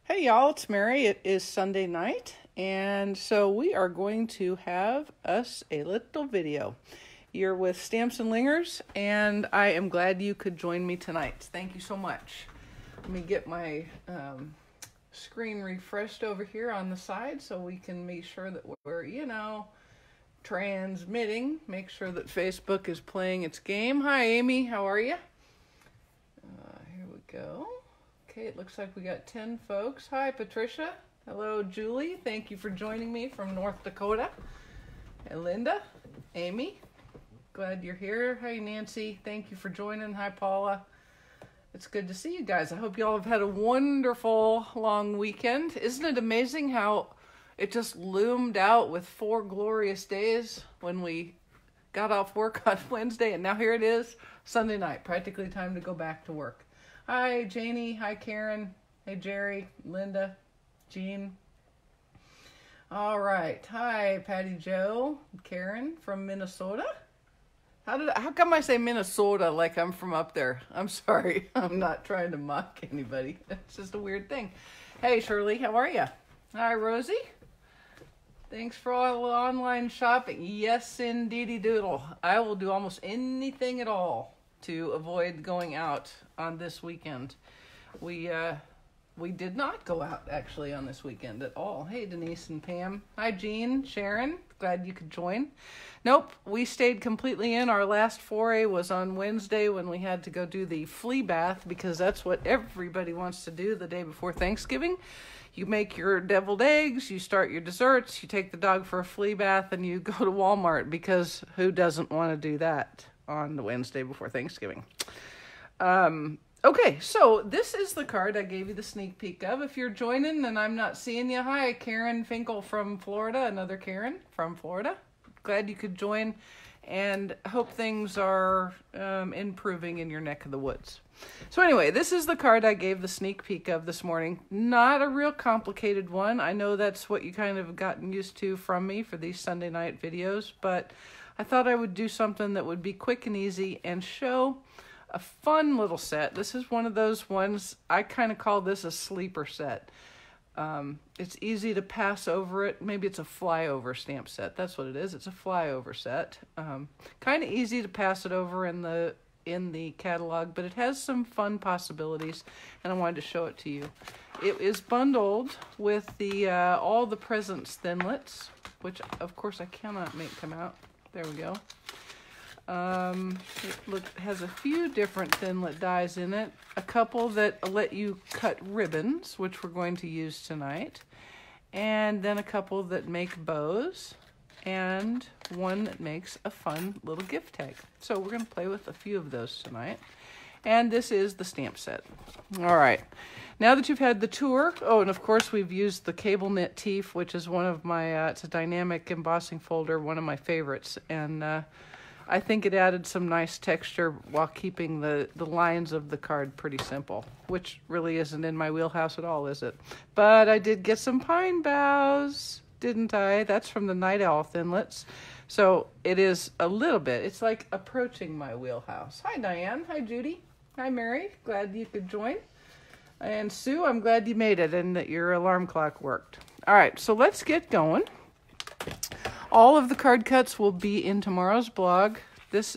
Hey y'all, it's Mary. It is Sunday night, and so we are going to have us a little video. You're with Stamps-N-Lingers, and I am glad you could join me tonight. Thank you so much. Let me get my screen refreshed over here on the side so we can make sure that we're, transmitting. Make sure that Facebook is playing its game. Hi, Amy. How are you? Here we go. Okay, it looks like we got 10 folks. Hi, Patricia. Hello, Julie. Thank you for joining me from North Dakota. And Linda, Amy, glad you're here. Hi, Nancy. Thank you for joining. Hi, Paula. It's good to see you guys. I hope you all have had a wonderful long weekend. Isn't it amazing how it just loomed out with 4 glorious days when we got off work on Wednesday, and now here it is, Sunday night, practically time to go back to work. Hi, Janie. Hi, Karen. Hey, Jerry, Linda, Jean. All right. Hi, Patty Joe, Karen from Minnesota. How come I say Minnesota like I'm from up there? I'm sorry. I'm not trying to mock anybody. It's just a weird thing. Hey, Shirley. How are you? Hi, Rosie. Thanks for all the online shopping. Yes, indeedy doodle. I will do almost anything at all to avoid going out on this weekend. We did not go out actually on this weekend at all. Hey, Denise and Pam. Hi, Jean, Sharon. Glad you could join. Nope, we stayed completely in. Our last foray was on Wednesday when we had to go do the flea bath because that's what everybody wants to do the day before Thanksgiving. You make your deviled eggs, you start your desserts, you take the dog for a flea bath, and you go to Walmart because who doesn't want to do that on the Wednesday before Thanksgiving? Okay, so this is the card I gave you the sneak peek of. If you're joining and I'm not seeing you, hi, Karen Finkel from Florida, another Karen from Florida. Glad you could join and hope things are improving in your neck of the woods. So anyway, this is the card I gave the sneak peek of this morning. Not a real complicated one. I know that's what you kind of gotten used to from me for these Sunday night videos, but I thought I would do something that would be quick and easy and show a fun little set. This is one of those ones, I kind of call this a sleeper set. It's easy to pass over it. Maybe it's a flyover stamp set. That's what it is. It's a flyover set. Kind of easy to pass it over in the catalog, but it has some fun possibilities, and I wanted to show it to you. It is bundled with the all the presents thinlets, which of course I cannot make come out. There we go. It has a few different thinlet dies in it, a couple that let you cut ribbons, which we're going to use tonight, and then a couple that make bows, and one that makes a fun little gift tag. So we're going to play with a few of those tonight, and this is the stamp set. All right, now that you've had the tour, oh, and of course we've used the cable knit teeth, which is one of my, it's a dynamic embossing folder, one of my favorites, and I think it added some nice texture while keeping the lines of the card pretty simple, which really isn't in my wheelhouse at all, is it? But I did get some pine boughs, didn't I? That's from the Night Owl thinlets. So it is a little bit, it's like approaching my wheelhouse. Hi, Diane. Hi, Judy. Hi, Mary. Glad you could join. And Sue, I'm glad you made it and that your alarm clock worked. All right, so let's get going. All of the card cuts will be in tomorrow's blog. This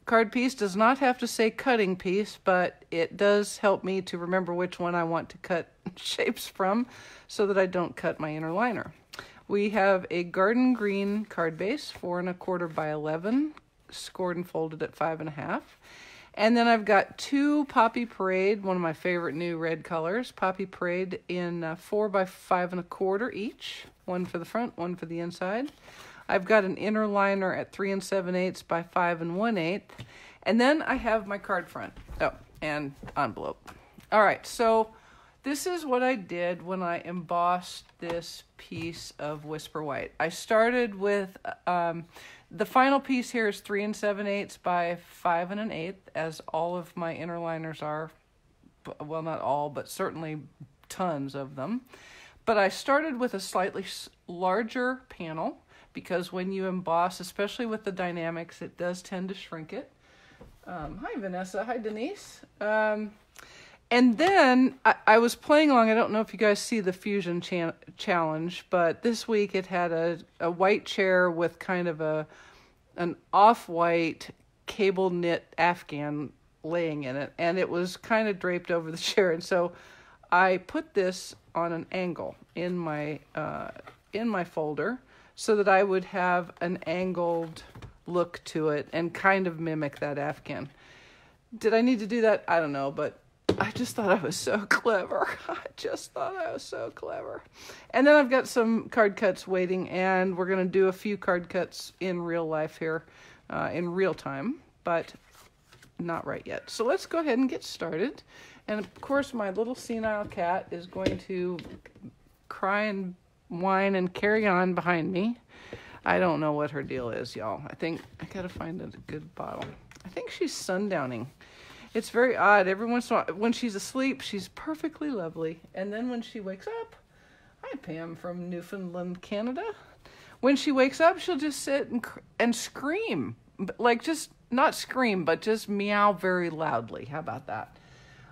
card piece does not have to say cutting piece, but it does help me to remember which one I want to cut shapes from so that I don't cut my inner liner. We have a garden green card base, 4 1/4 by 11, scored and folded at 5 1/2. And then I've got 2 Poppy Parade, one of my favorite new red colors, Poppy Parade in 4 by 5 1/4 each. One for the front, one for the inside. I've got an inner liner at 3 7/8 by 5 1/8. And then I have my card front. Oh, and envelope. All right, so this is what I did when I embossed this piece of Whisper White. I started with, the final piece here is 3 7/8 by 5 1/8, as all of my inner liners are. Well, not all, but certainly tons of them. But I started with a slightly larger panel because when you emboss, especially with the dynamics, it does tend to shrink it. Hi, Vanessa. Hi, Denise. And then I was playing along. I don't know if you guys see the Fusion Challenge, but this week it had a white chair with kind of an off-white cable knit Afghan laying in it, and it was kind of draped over the chair. And so I put this on an angle in my folder so that I would have an angled look to it and kind of mimic that Afghan. Did I need to do that? I don't know, but I just thought I was so clever. I just thought I was so clever. And then I've got some card cuts waiting, and we're going to do a few card cuts in real life here, in real time, but not right yet. So let's go ahead and get started. And of course, my little senile cat is going to cry and whine and carry on behind me. I don't know what her deal is, y'all. I think I got to find a good bottle. I think she's sundowning. It's very odd. Every once in a while, when she's asleep, she's perfectly lovely. And then when she wakes up, hi Pam from Newfoundland, Canada. When she wakes up, she'll just sit and scream. Like just, not scream, but just meow very loudly. How about that?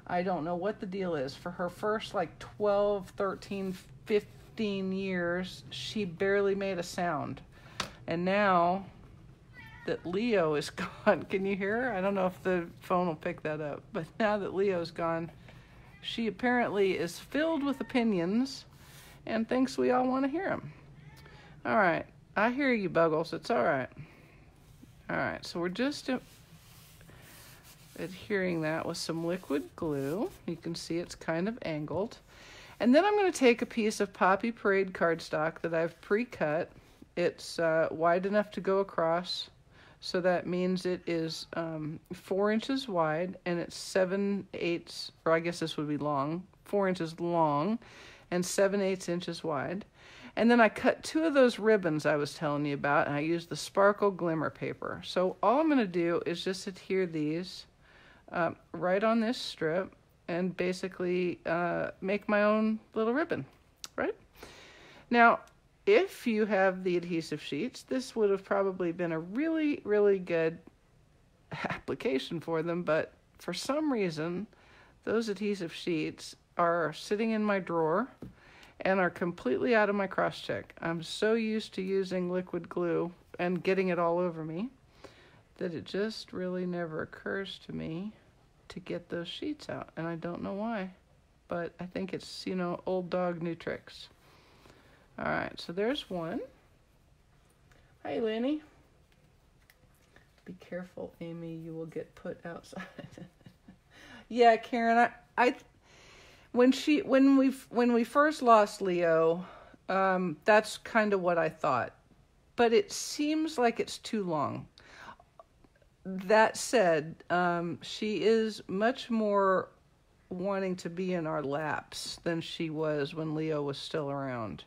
I don't know what the deal is. For her first like 12, 13, 15 years, she barely made a sound. And now that Leo is gone, can you hear her? I don't know if the phone will pick that up, but now that Leo's gone, she apparently is filled with opinions and thinks we all want to hear them. All right, I hear you, Buggles. It's all right. All right, so we're just adhering that with some liquid glue. You can see it's kind of angled. And then I'm going to take a piece of Poppy Parade cardstock that I've pre-cut. It's wide enough to go across. So that means it is 4 inches wide, and it's 7/8, or I guess this would be long, 4 inches long, and 7/8 inches wide. And then I cut 2 of those ribbons I was telling you about, and I used the sparkle glimmer paper. So all I'm going to do is just adhere these right on this strip and basically make my own little ribbon, right? Now, if you have the adhesive sheets, this would have probably been a really, really good application for them, but for some reason, those adhesive sheets are sitting in my drawer and are completely out of my cross-check. I'm so used to using liquid glue and getting it all over me that it just really never occurs to me to get those sheets out, and I don't know why, but I think it's, you know, old dog, new tricks. All right, so there's one. Hi, Lenny. Be careful, Amy. You will get put outside. Yeah, Karen. When we first lost Leo, that's kind of what I thought. But it seems like it's too long. That said, she is much more wanting to be in our laps than she was when Leo was still around.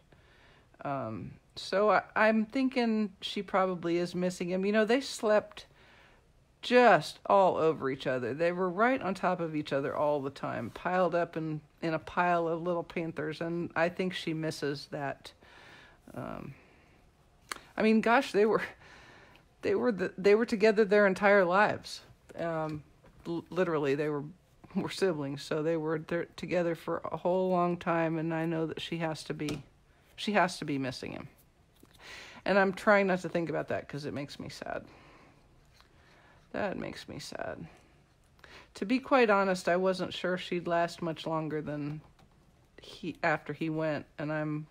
So I'm thinking she probably is missing him. You know, they slept just all over each other. They were right on top of each other all the time, piled up in a pile of little panthers, and I think she misses that. I mean, gosh, they were together their entire lives. Literally, they were siblings, so they were together for a whole long time, and I know that she has to be missing him. And I'm trying not to think about that because it makes me sad. That makes me sad. To be quite honest, I wasn't sure she'd last much longer than after he went, and I'm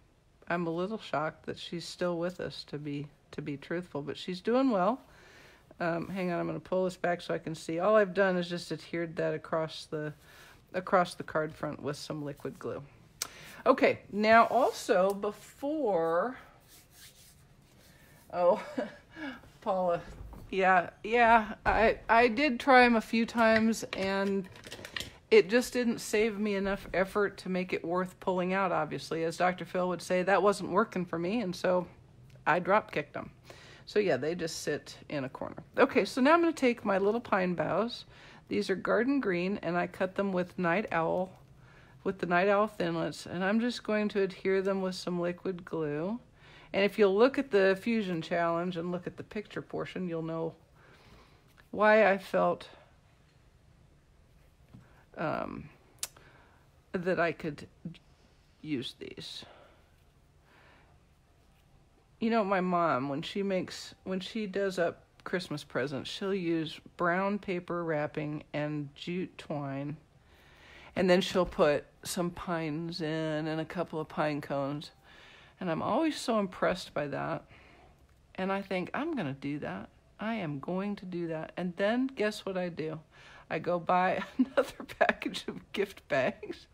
a little shocked that she's still with us, to be truthful, but she's doing well. Hang on, I'm going to pull this back so I can see. All I've done is just adhered that across the card front with some liquid glue. Okay, now also before, Paula, yeah, I did try them a few times, and it just didn't save me enough effort to make it worth pulling out, obviously. As Dr. Phil would say, that wasn't working for me, and so I drop kicked them. So yeah, they just sit in a corner. Okay, so now I'm going to take my little pine boughs. These are garden green, and I cut them with the Night Owl thinlits, and I'm just going to adhere them with some liquid glue. And if you'll look at the Fusion Challenge and look at the picture portion, you'll know why I felt that I could use these. You know, my mom, when she does up Christmas presents, she'll use brown paper wrapping and jute twine. And then she'll put some pines in and a couple of pine cones. And I'm always so impressed by that. And I think, I'm going to do that. I am going to do that. And then guess what I do? I go buy another package of gift bags.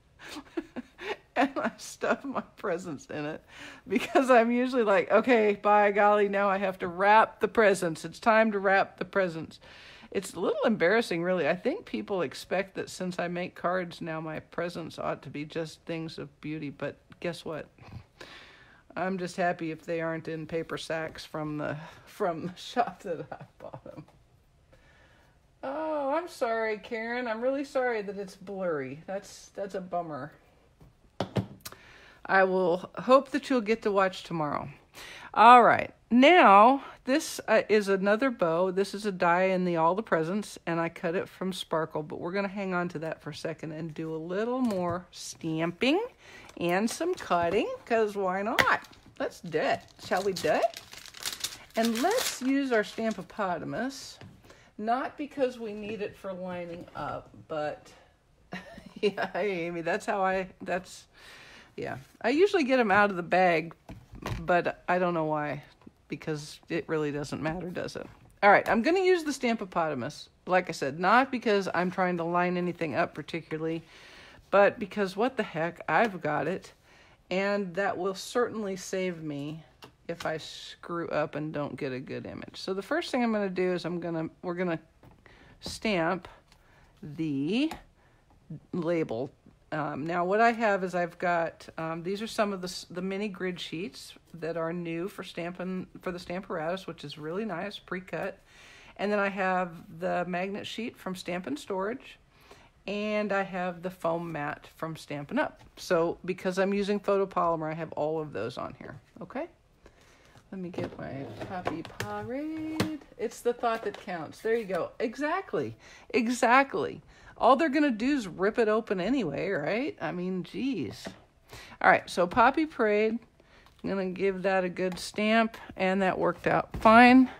And I stuff my presents in it. Because I'm usually like, okay, by golly, now I have to wrap the presents. It's time to wrap the presents. It's a little embarrassing, really. I think people expect that since I make cards now, my presents ought to be just things of beauty. But guess what? I'm just happy if they aren't in paper sacks from the shop that I bought them. Oh, I'm sorry, Karen. I'm really sorry that it's blurry. That's a bummer. I will hope that you'll get to watch tomorrow. All right. Now, this is another bow. This is a die in All the Presents, and I cut it from Sparkle, but we're going to hang on to that for a second and do a little more stamping and some cutting, because why not? Let's do it. Shall we do it? And let's use our Stamp-O-Potamus, not because we need it for lining up, but yeah, Amy, yeah. I usually get them out of the bag, but I don't know why, because it really doesn't matter, does it? All right, I'm going to use the Stamp-O-Potamus, like I said, not because I'm trying to line anything up particularly, but because what the heck, I've got it, and that will certainly save me if I screw up and don't get a good image. So the first thing I'm going to do is we're going to stamp the label. Now what I have is I've got, these are some of the mini grid sheets that are new for the Stamp-A-Ratus, which is really nice, pre-cut. And then I have the magnet sheet from Stampin' Storage, and I have the foam mat from Stampin' Up. So because I'm using photopolymer, I have all of those on here, okay? Let me get my Poppy Parade. It's the thought that counts. There you go. Exactly. All they're going to do is rip it open anyway, right? I mean, geez. All right, so Poppy Parade. I'm going to give that a good stamp, and that worked out fine.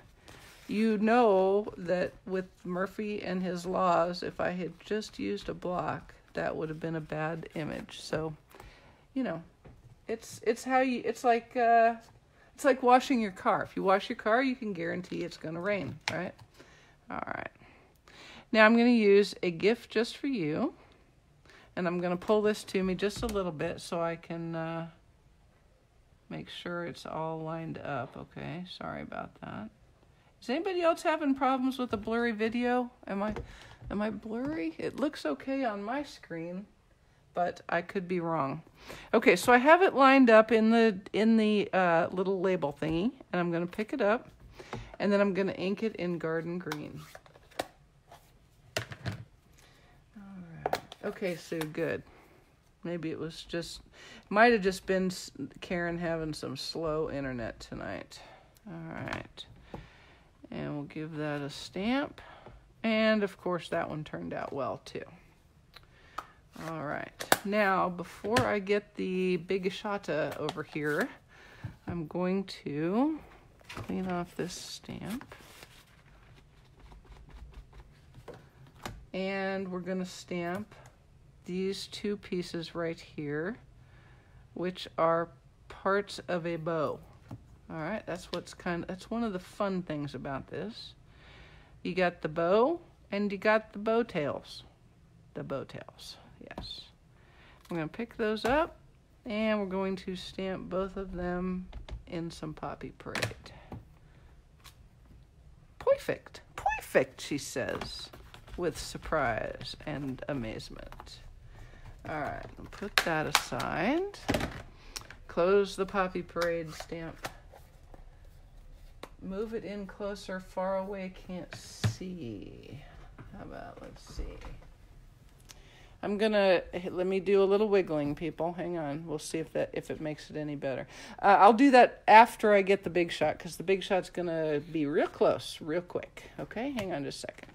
You know that with Murphy and his laws, if I had just used a block, that would have been a bad image. So, you know, it's like washing your car. If you wash your car, you can guarantee it's going to rain, right? All right. Now I'm going to use a gift just for you, and I'm going to pull this to me just a little bit so I can make sure it's all lined up. Okay, sorry about that. Is anybody else having problems with the blurry video? Am I blurry? It looks okay on my screen, but I could be wrong. Okay, so I have it lined up in the little label thingy, and I'm going to pick it up, and then I'm going to ink it in Garden Green. Okay, Sue, good. Maybe it was might have just been Karen having some slow internet tonight. All right. And we'll give that a stamp. And, of course, that one turned out well, too. All right. Now, before I get the Big Ashata over here, I'm going to clean off this stamp. And we're going to stamp these two pieces right here, which are parts of a bow. All right, that's one of the fun things about this. You got the bow and you got the bow tails. The bow tails, yes. I'm going to pick those up and we're going to stamp both of them in some Poppy Parade. Perfect, she says, with surprise and amazement. All right, I'll put that aside. Close the Poppy Parade stamp. Move it in closer, far away, can't see. How about, let's see. Let me do a little wiggling, people. Hang on, we'll see if it makes it any better. I'll do that after I get the big shot, because the big shot's gonna be real close, real quick. Okay, hang on just a second.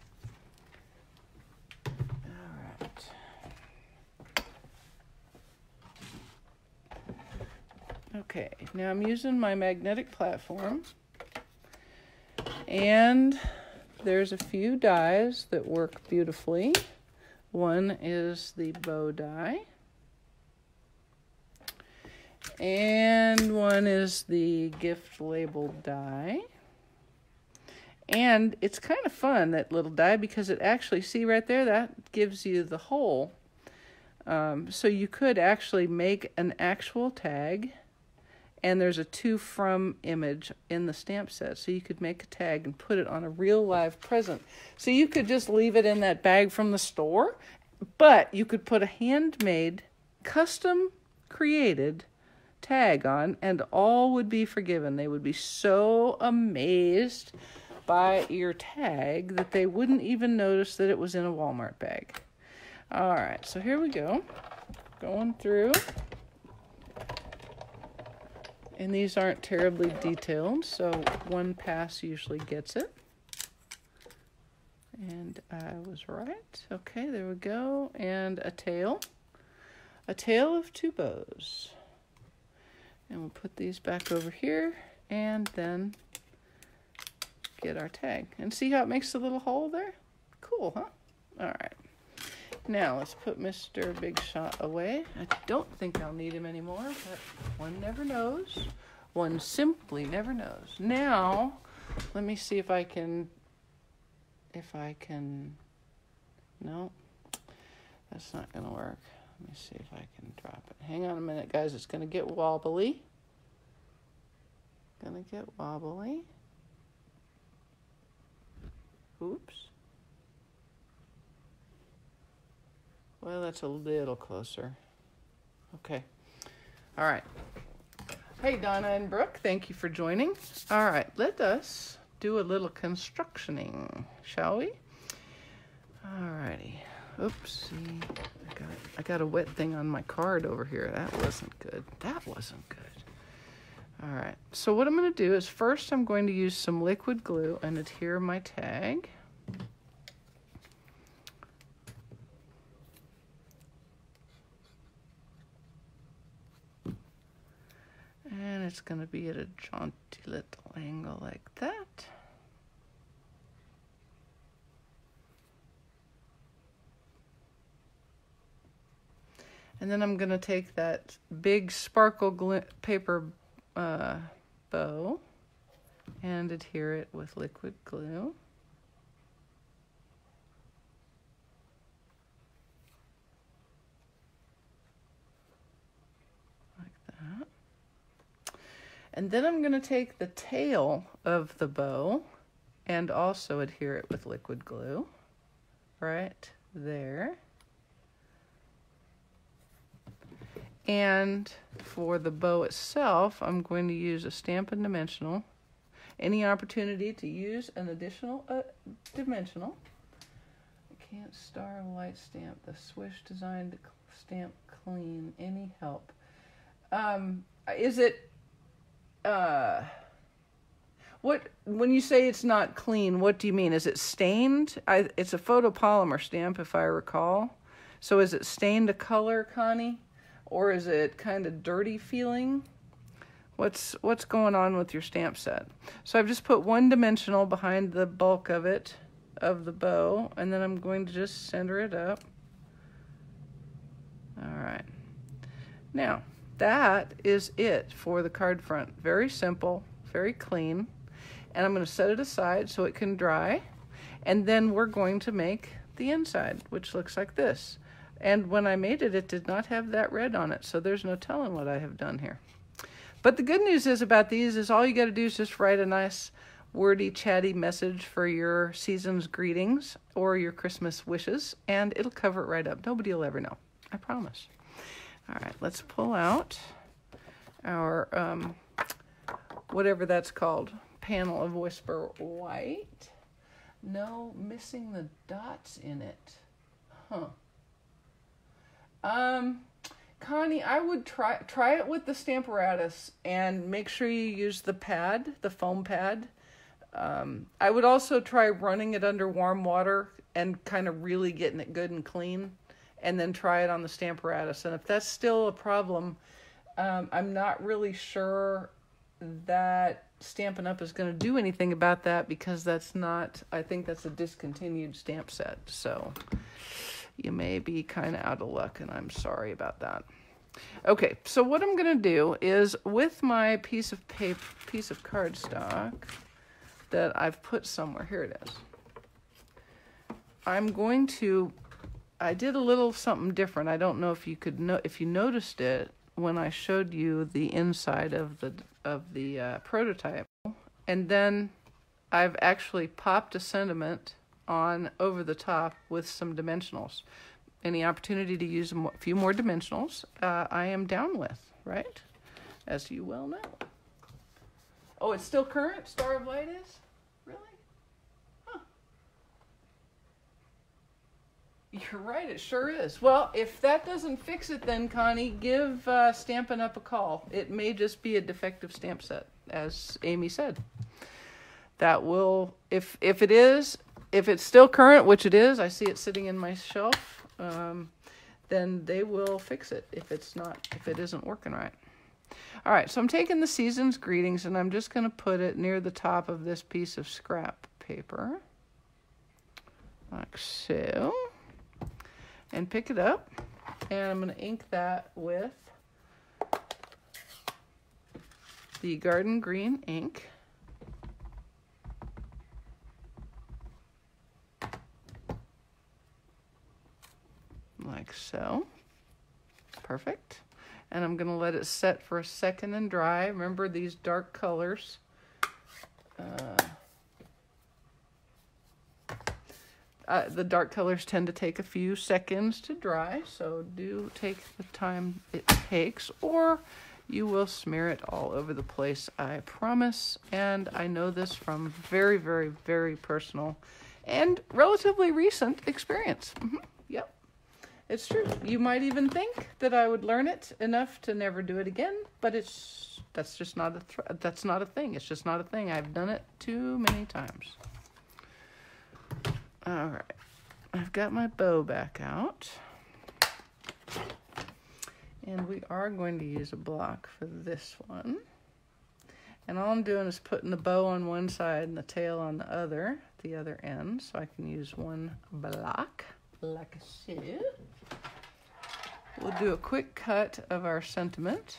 Okay, now I'm using my magnetic platform, and there's a few dies that work beautifully. One is the bow die, and one is the gift label die. And it's kind of fun, that little die, because it actually, see right there, that gives you the hole. So you could actually make an actual tag, and there's a to from image in the stamp set. So you could make a tag and put it on a real live present. So you could just leave it in that bag from the store, but you could put a handmade, custom created tag on, and all would be forgiven. They would be so amazed by your tag that they wouldn't even notice that it was in a Walmart bag. All right, so here we go. Going through. And these aren't terribly detailed, so one pass usually gets it. And I was right. Okay, there we go. And a tail. A tail of 2 bows. And we'll put these back over here, and then get our tag. And see how it makes a little hole there? Cool, huh? All right. Now let's put Mr. Big Shot away. I don't think I'll need him anymore, but one never knows. One simply never knows. Now, let me see if I can, no, that's not gonna work. Let me see if I can drop it. Hang on a minute, guys. It's gonna get wobbly. Gonna get wobbly. Oops. Well, that's a little closer. Okay. All right. Hey, Donna and Brooke, thank you for joining. All right, let us do a little constructioning, shall we? All righty. Oopsie. I got a wet thing on my card over here. That wasn't good. That wasn't good. All right. So what I'm going to do is first I'm going to use some liquid glue and adhere my tag. And it's going to be at a jaunty little angle like that. And then I'm going to take that big sparkle paper bow and adhere it with liquid glue. Like that. And then I'm going to take the tail of the bow and also adhere it with liquid glue right there. And for the bow itself, I'm going to use a Stamp-N-Dimensional. Any opportunity to use an additional dimensional. I can't star light stamp. The swish designed to stamp clean. Any help? Is it... what, when you say it's not clean, what do you mean? Is it stained? It's a photopolymer stamp, if I recall. So is it stained a color, Connie? Or is it kind of dirty feeling? What's going on with your stamp set? So I've just put one dimensional behind the bulk of it, of the bow, and then I'm going to just center it up. All right. Now, that is it for the card front. Very simple, very clean. And I'm going to set it aside so it can dry. And then we're going to make the inside, which looks like this. And when I made it, it did not have that red on it, so there's no telling what I have done here. But the good news is about these is all you got to do is just write a nice wordy, chatty message for your season's greetings or your Christmas wishes, and it'll cover it right up. Nobody will ever know. I promise. All right, let's pull out our, whatever that's called, panel of Whisper White. No, missing the dots in it. Huh. Connie, I would try it with the Stamparatus and make sure you use the pad, the foam pad. I would also try running it under warm water and kind of really getting it good and clean, and then try it on the Stamparatus. And if that's still a problem, I'm not really sure that Stampin' Up! Is going to do anything about that because that's not, I think that's a discontinued stamp set. So you may be kind of out of luck, and I'm sorry about that. Okay, so what I'm going to do is with my piece of paper, piece of cardstock that I've put somewhere, here it is. I'm going to, I did a little something different. I don't know if you could if you noticed it when I showed you the inside of the prototype. And then I've actually popped a sentiment on over the top with some dimensionals. Any opportunity to use a few more dimensionals, I am down with, right? As you well know. Oh, it's still current? Star of Light is? Really? Huh. You're right, it sure is. Well, if that doesn't fix it then, Connie, give Stampin' Up! A call. It may just be a defective stamp set, as Amy said. That will, if it is, if it's still current, which it is, I see it sitting in my shelf, then they will fix it if it isn't working right. All right, so I'm taking the Season's Greetings and I'm just going to put it near the top of this piece of scrap paper, like so, and pick it up, and I'm going to ink that with the Garden Green ink. Like so. Perfect. And I'm going to let it set for a second and dry. Remember these dark colors. The dark colors tend to take a few seconds to dry, so do take the time it takes, or you will smear it all over the place, I promise. And I know this from very, very, very personal and relatively recent experience. Yep. It's true. You might even think that I would learn it enough to never do it again, but that's just not that's not a thing. It's just not a thing. I've done it too many times. All right. I've got my bow back out. And we are going to use a block for this one. And all I'm doing is putting the bow on one side and the tail on the other end, so I can use one block. Like so. We'll do a quick cut of our sentiment.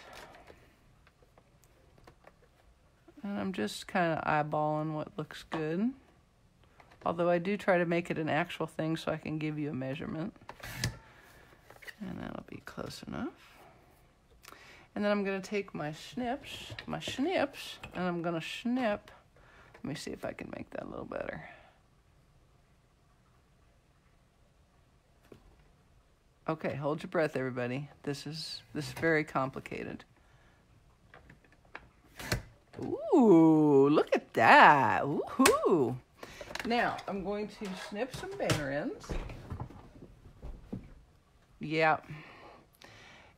And I'm just kind of eyeballing what looks good. Although I do try to make it an actual thing so I can give you a measurement. And that'll be close enough. And then I'm going to take my snips, and I'm going to snip. Let me see if I can make that a little better. Okay, hold your breath, everybody. This is very complicated. Ooh, look at that. Woohoo. Now, I'm going to snip some banner ends. Yep.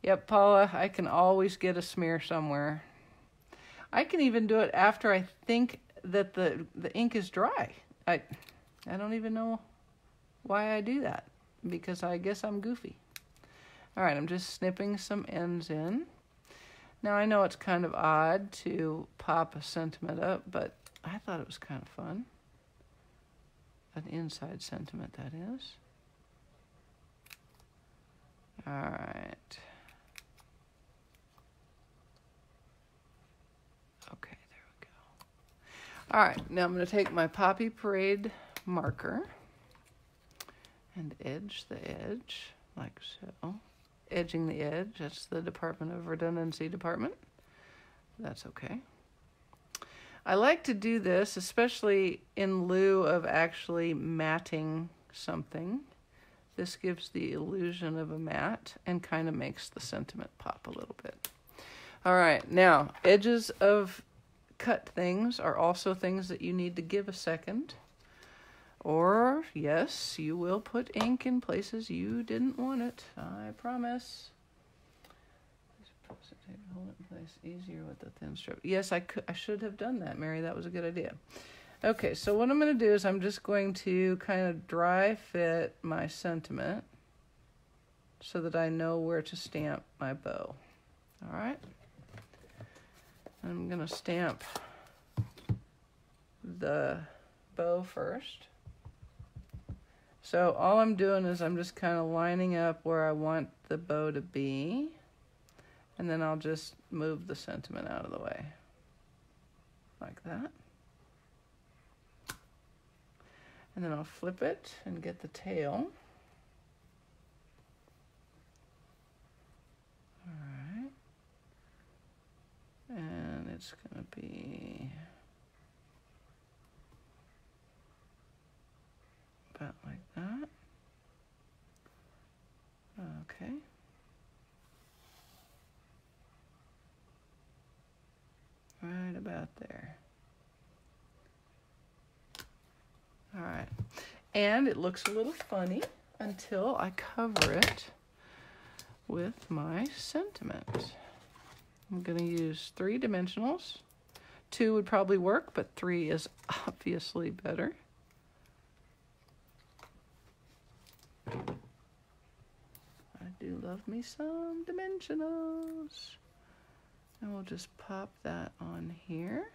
Yep, Paula, I can always get a smear somewhere. I can even do it after I think that the ink is dry. I don't even know why I do that, because I guess I'm goofy. All right, I'm just snipping some ends in. Now, I know it's kind of odd to pop a sentiment up, but I thought it was kind of fun. An inside sentiment, that is. All right. Okay, there we go. All right, now I'm going to take my Poppy Parade marker and edge the edge, like so. Edging the edge, that's the Department of Redundancy department. That's okay. I like to do this, especially in lieu of actually matting something. This gives the illusion of a matte and kind of makes the sentiment pop a little bit. All right, now, edges of cut things are also things that you need to give a second. Or, yes, you will put ink in places you didn't want it, I promise. Hold it in place easier with the thin stroke. Yes, I should have done that, Mary. That was a good idea. Okay, so what I'm going to do is I'm just going to kind of dry fit my sentiment so that I know where to stamp my bow. All right. I'm gonna stamp the bow first. So all I'm doing is I'm just kind of lining up where I want the bow to be, and then I'll just move the sentiment out of the way, like that. And then I'll flip it and get the tail. All right. And it's gonna be about like that. Okay. Right about there. All right. And it looks a little funny until I cover it with my sentiment. I'm going to use 3 dimensionals. 2 would probably work, but 3 is obviously better. I do love me some dimensionals. And we'll just pop that on here.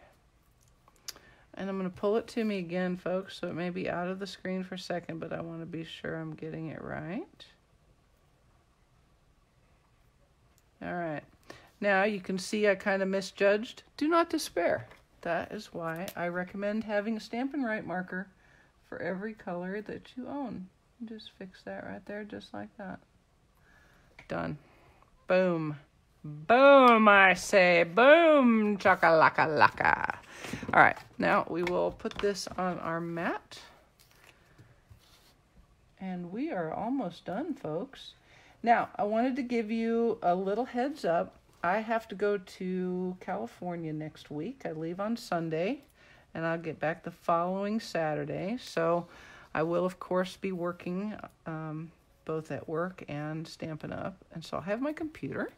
And I'm going to pull it to me again, folks, so it may be out of the screen for a second, but I want to be sure I'm getting it right. All right. Now you can see I kind of misjudged. Do not despair. That is why I recommend having a Stampin' Write marker for every color that you own. Just fix that right there, just like that. Done. Boom. Boom, I say. Boom, chaka-laka-laka. All right, now we will put this on our mat. And we are almost done, folks. Now, I wanted to give you a little heads up. I have to go to California next week. I leave on Sunday, and I'll get back the following Saturday. So I will, of course, be working both at work and Stampin' Up. And so I'll have my computer.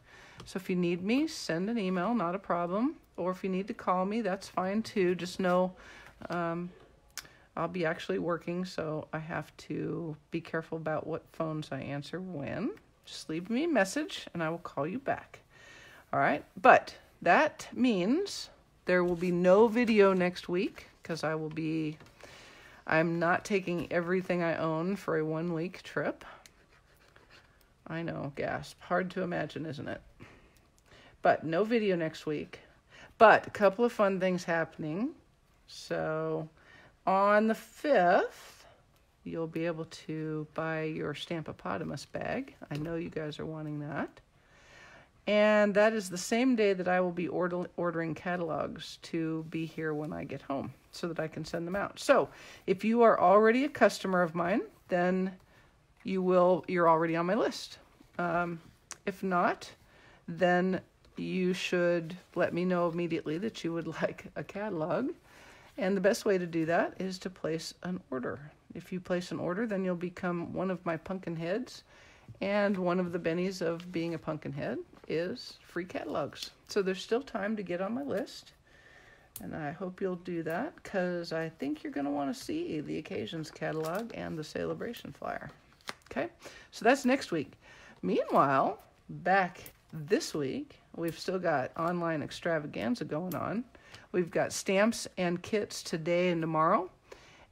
So if you need me, send an email, not a problem. Or if you need to call me, that's fine too. Just know I'll be actually working, so I have to be careful about what phones I answer when. Just leave me a message and I will call you back. All right, but that means there will be no video next week because I'm not taking everything I own for a 1-week trip. I know, gasp. Hard to imagine, isn't it? But no video next week. But a couple of fun things happening. So on the 5th, you'll be able to buy your Stampopotamus bag. I know you guys are wanting that. And that is the same day that I will be ordering catalogs to be here when I get home so that I can send them out. So if you are already a customer of mine, then you're already on my list. If not, then you should let me know immediately that you would like a catalog. And the best way to do that is to place an order. If you place an order, then you'll become one of my pumpkin heads. And one of the bennies of being a pumpkin head is free catalogs. So there's still time to get on my list. And I hope you'll do that because I think you're going to want to see the Occasions catalog and the Celebration flyer. Okay, so that's next week. Meanwhile, back this week, we've still got online extravaganza going on. We've got stamps and kits today and tomorrow.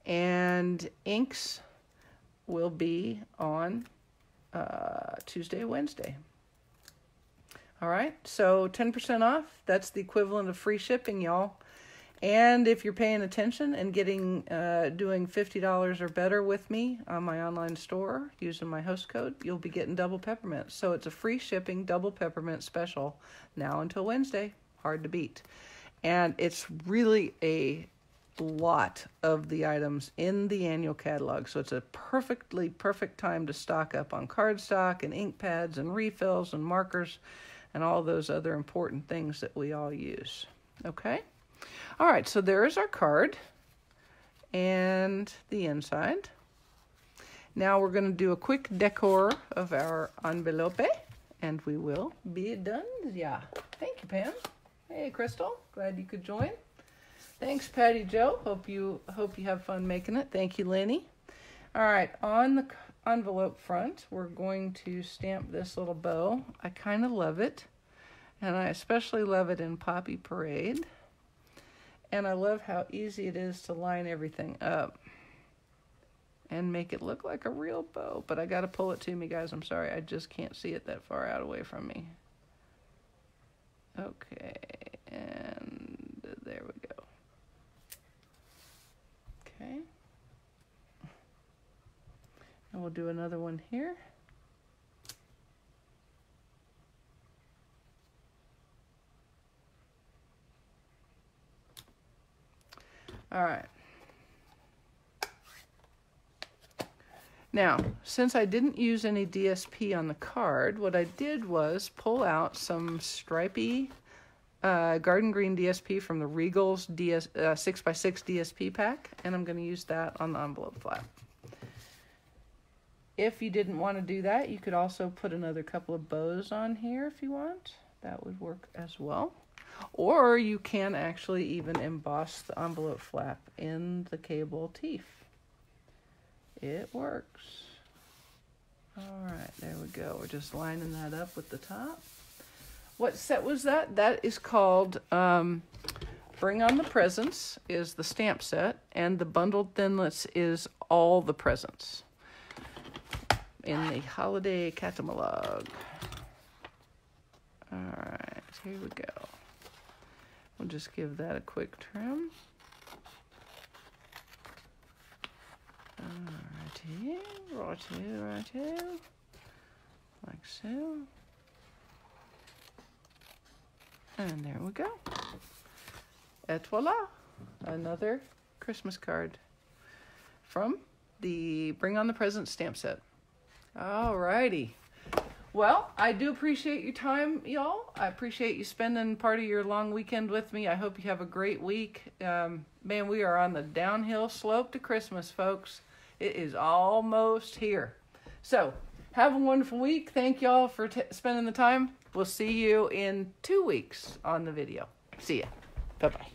And inks will be on Tuesday, Wednesday. All right, so 10% off. That's the equivalent of free shipping, y'all. And if you're paying attention and getting doing $50 or better with me on my online store using my host code, you'll be getting double peppermint. So it's a free shipping double peppermint special now until Wednesday. Hard to beat. And it's really a lot of the items in the annual catalog. So it's a perfect time to stock up on cardstock and ink pads and refills and markers and all those other important things that we all use. Okay? All right, so there is our card and the inside. Now we're going to do a quick decor of our envelope and we will be done. Yeah. Thank you, Pam. Hey, Crystal. Glad you could join. Thanks, Patty Joe. Hope you have fun making it. Thank you, Lenny. All right, on the envelope front, we're going to stamp this little bow. I kind of love it. And I especially love it in Poppy Parade. And I love how easy it is to line everything up and make it look like a real bow. But I got to pull it to me, guys. I'm sorry. I just can't see it that far out away from me. Okay. And there we go. Okay. And we'll do another one here. All right. Now, since I didn't use any DSP on the card, what I did was pull out some stripy garden green DSP from the Regal's 6x6 DSP pack, and I'm going to use that on the envelope flap. If you didn't want to do that, you could also put another couple of bows on here if you want. That would work as well. Or you can actually even emboss the envelope flap in the cable teeth. It works. All right, there we go. We're just lining that up with the top. What set was that? That is called Bring on the Presents, is the stamp set, and the bundled thinlits is All the Presents in the holiday catalog. All right, here we go. We'll just give that a quick trim. Alrighty, righty, like so. And there we go. Et voila, another Christmas card from the Bring on the Presents stamp set. Alrighty. Well, I do appreciate your time, y'all. I appreciate you spending part of your long weekend with me. I hope you have a great week. Man, we are on the downhill slope to Christmas, folks. It is almost here. So, have a wonderful week. Thank y'all for spending the time. We'll see you in 2 weeks on the video. See ya. Bye-bye.